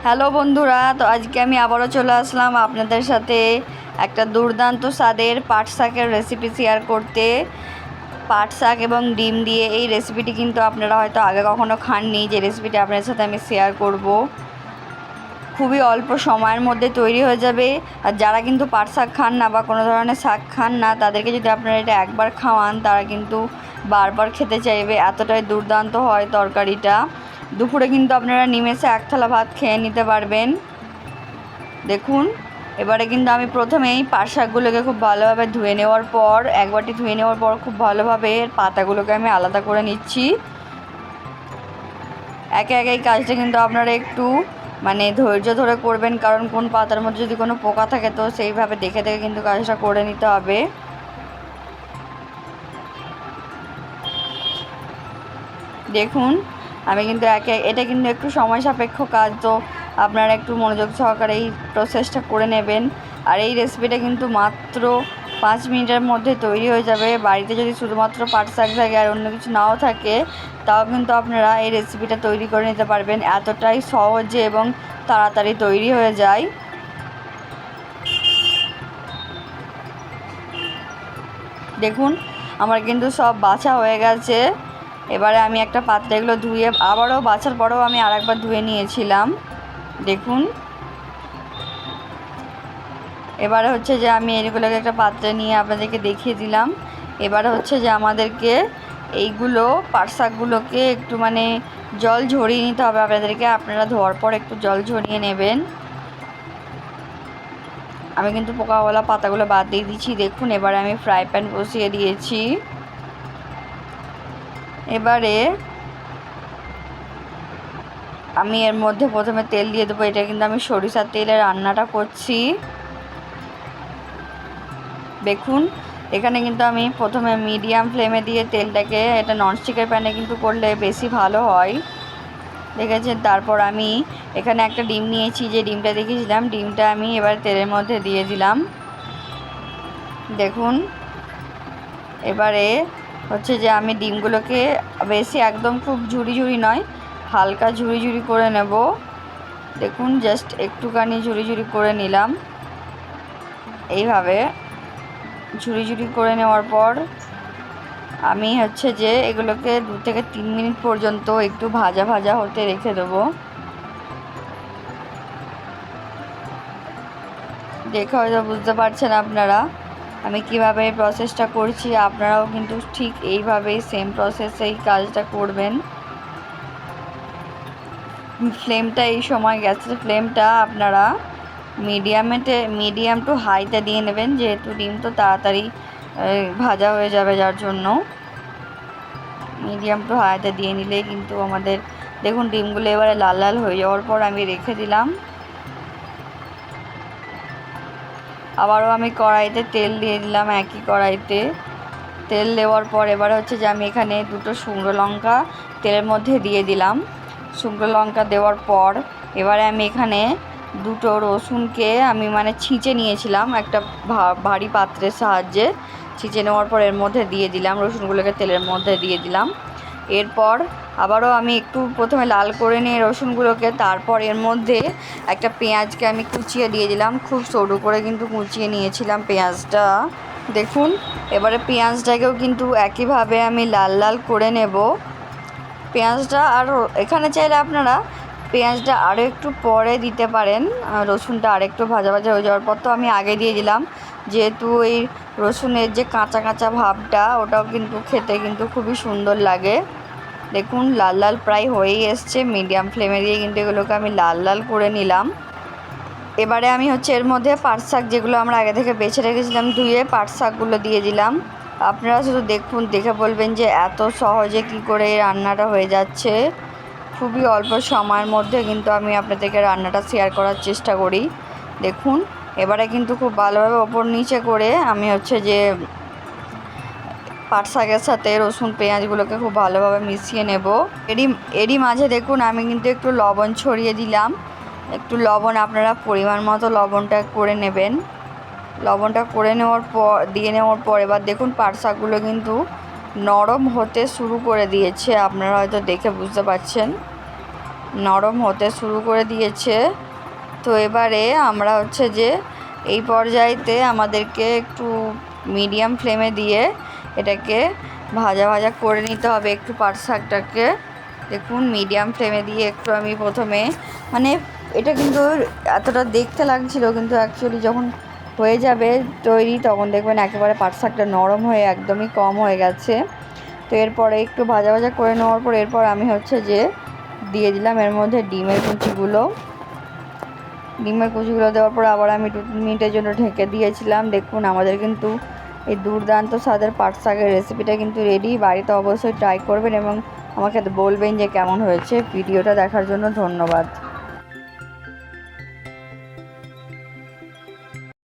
Hello বন্ধুরা, তো আজকে আমি আবারও চলে আসলাম আপনাদের সাথে একটা দুর্দান্ত স্বাদের পাট শাকের রেসিপি শেয়ার করতে। পাট শাক এবং ডিম দিয়ে এই রেসিপিটি কিন্তু আপনারা হয়তো আগে কখনো খাননি, যে রেসিপিটি আপনাদের সাথে আমি শেয়ার করব। খুবই অল্প সময়ের মধ্যে তৈরি হয়ে যাবে। আর যারা কিন্তু পাট শাক খান না বা কোনো ধরনের শাক খান না, তাদেরকে যদি আপনারা এটা একবার খাওয়ান, তারা কিন্তু বারবার খেতে চাইবে, এতটাই দুর্দান্ত হয় তরকারিটা। দুপুরে কিন্তু আপনারা নিমেষে এক থালা ভাত খেয়ে নিতে পারবেন। দেখুন, এবারে কিন্তু আমি প্রথমেই পাট শাকগুলোকে খুব ভালোভাবে ধুয়ে নেওয়ার পর, এক বাটি ধুয়ে নেওয়ার পর খুব ভালোভাবে এর পাতাগুলোকে আমি আলাদা করে নিচ্ছি। একে একে এই কাজটা কিন্তু আপনারা একটু ধৈর্য ধরে করবেন, কারণ কোন পাতার মধ্যে যদি কোনো পোকা থাকে তো সেইভাবে দেখে দেখে কিন্তু কাজটা করে নিতে হবে। দেখুন, আমি কিন্তু এটা কিন্তু একটু সময় সাপেক্ষ কাজ, তো আপনারা একটু মনোযোগ সহকারে এই প্রসেসটা করে নেবেন। আর এই রেসিপিটা কিন্তু মাত্র 5 মিনিটের মধ্যে তৈরি হয়ে যাবে। বাড়িতে যদি শুধুমাত্র পাট শাক থাকে আর অন্য কিছু নাও থাকে, তাও কিন্তু আপনারা এই রেসিপিটা তৈরি করে নিতে পারবেন। এতটাই সহজে এবং তাড়াতাড়ি তৈরি হয়ে যায়। দেখুন, আমার কিন্তু সব বাছা হয়ে গেছে। এবারে আমি একটা পাত্রে এগুলো ধুয়ে, আবারও বাছার পরেও আমি আরেকবার ধুয়ে নিয়েছিলাম। দেখুন, এবারে হচ্ছে যে আমি এগুলোকে একটা পাত্রে নিয়ে আপনাদেরকে দেখিয়ে দিলাম। এবারে হচ্ছে যে আমাদেরকে এইগুলো পাট শাকগুলোকে একটু জল ঝরিয়ে নিতে হবে আপনাদেরকে। আপনারা ধোয়ার পর একটু জল ঝরিয়ে নেবেন। আমি কিন্তু পোকাওয়ালা পাতাগুলো বাদ দিয়ে দিচ্ছি। দেখুন, এবারে আমি ফ্রাই প্যান বসিয়ে দিয়েছি। এবারে আমি এর মধ্যে প্রথমে তেল দিয়ে দেবো। এটা কিন্তু আমি সরিষার তেলে রান্নাটা করছি। দেখুন, এখানে কিন্তু আমি প্রথমে মিডিয়াম ফ্লেমে দিয়ে তেলটাকে, এটা ননস্টিকের প্যানে কিন্তু করলে বেশি ভালো হয়, দেখেছেন। তারপর আমি এখানে একটা ডিম নিয়েছি, যে ডিমটা দেখিয়েছিলাম, ডিমটা আমি এবার তেলের মধ্যে দিয়ে দিলাম। দেখুন, এবারে হচ্ছে যে আমি ডিমগুলোকে বেশি একদম খুব ঝুরি ঝুরি নয়, হালকা ঝুরি ঝুরি করে নেব। দেখুন, জাস্ট একটুখানি ঝুরি ঝুরি করে নিলাম। এইভাবে ঝুরি ঝুরি করে নেওয়ার পর আমি হচ্ছে যে এগুলোকে 2 থেকে 3 মিনিট পর্যন্ত একটু ভাজা ভাজা হতে রেখে দেবো। দেখে হয়তো বুঝতে পারছেন আপনারা আমি কিভাবে এই প্রসেসটা করছি। আপনারাও কিন্তু ঠিক এইভাবেই সেম প্রসেসেই কাজটা করবেন। ফ্লেমটা এই সময়, গ্যাসের ফ্লেমটা আপনারা মিডিয়াম টু হাইতে দিয়ে নেবেন, যেহেতু ডিম তো তাড়াতাড়ি ভাজা হয়ে যাবে, যার জন্য মিডিয়াম টু হাইতে দিয়ে নিলেই কিন্তু আমাদের, দেখুন, ডিমগুলো এবারে লাল লাল হয়ে যাওয়ার পর আমি রেখে দিলাম। আবারও আমি কড়াইতে তেল দিয়ে দিলাম। একই কড়াইতে তেল দেওয়ার পর এবারে হচ্ছে যে আমি এখানে 2টো শুকনো লঙ্কা তেলের মধ্যে দিয়ে দিলাম। শুকনো লঙ্কা দেওয়ার পর এবারে আমি এখানে 2টো রসুনকে আমি ছিঁচে নিয়েছিলাম, একটা ভারী পাত্রের সাহায্যে ছিঁচে নেওয়ার পর এর মধ্যে দিয়ে দিলাম। রসুনগুলোকে তেলের মধ্যে দিয়ে দিলাম। এরপর আবারও আমি একটু প্রথমে লাল করে নিয়ে রসুনগুলোকে, তারপর এর মধ্যে একটা পেঁয়াজকে আমি কুচিয়ে দিয়ে দিলাম। খুব সরু করে কিন্তু কুচিয়ে নিয়েছিলাম পেঁয়াজটা। দেখুন, এবারে পেঁয়াজটাকেও কিন্তু একইভাবে আমি লাল লাল করে নেব পেঁয়াজটা। আর এখানে চাইলে আপনারা পেঁয়াজটা আরও একটু পরে দিতে পারেন, রসুনটা আরেকটু ভাজা ভাজা হয়ে যাওয়ার পর। তো আমি আগে দিয়ে দিলাম, যেহেতু এই রসুনের যে কাঁচা কাঁচা ভাবটা, ওটাও কিন্তু খেতে কিন্তু খুবই সুন্দর লাগে। দেখুন, লাল লাল প্রায় হয়েই এসছে। মিডিয়াম ফ্লেমে দিয়ে কিন্তু এগুলোকে আমি লাল লাল করে নিলাম। এবারে আমি হচ্ছে এর মধ্যে পাট শাক, যেগুলো আমরা আগে থেকে বেছে রেখেছিলাম ধুয়ে, পাট শাকগুলো দিয়ে দিলাম। আপনারা শুধু দেখুন, দেখে বলবেন যে এত সহজে কি করে এই রান্নাটা হয়ে যাচ্ছে। খুবই অল্প সময়ের মধ্যে কিন্তু আমি আপনাদেরকে রান্নাটা শেয়ার করার চেষ্টা করি। দেখুন, এবারে কিন্তু খুব ভালোভাবে ওপর নিচে করে আমি হচ্ছে যে পাট শাকের সাথে রসুন পেঁয়াজগুলোকে খুব ভালোভাবে মিশিয়ে নেব। এরই মাঝে দেখুন, আমি কিন্তু একটু লবণ ছড়িয়ে দিলাম। একটু লবণ আপনারা পরিমাণ মতো লবণটা করে নেবেন। লবণটা করে নেওয়ার পর, দিয়ে নেওয়ার পর এবার দেখুন পাট শাকগুলো কিন্তু নরম হতে শুরু করে দিয়েছে। আপনারা হয়তো দেখে বুঝতে পারছেন। নরম হতে শুরু করে দিয়েছে। তো এবারে আমরা হচ্ছে যে এই পর্যায়েতে আমাদেরকে একটু মিডিয়াম ফ্লেমে দিয়ে এটাকে ভাজা ভাজা করে নিতে হবে একটু পাট শাকটাকে। দেখুন মিডিয়াম ফ্লেমে দিয়ে একটু আমি প্রথমে মানে এটা কিন্তু এতটা দেখতে লাগছিল, কিন্তু অ্যাকচুয়ালি যখন হয়ে যাবে তৈরি তখন দেখবেন একেবারে পাট শাকটা নরম হয়ে একদমই কম হয়ে গেছে। তো এরপরে একটু ভাজা ভাজা করে নেওয়ার পর এরপর আমি হচ্ছে যে দিয়ে দিলাম এর মধ্যে ডিমের কুচিগুলো দেওয়ার পর আবার আমি 2 মিনিটের জন্য ঢেকে দিয়েছিলাম। দেখুন আমাদের কিন্তু এই দুর্দান্ত স্বাদের পাট শাকের রেসিপিটা কিন্তু রেডি। বাড়িতে অবশ্যই ট্রাই করবেন এবং আমাকে বলবেন যে কেমন হয়েছে। ভিডিওটা দেখার জন্য ধন্যবাদ।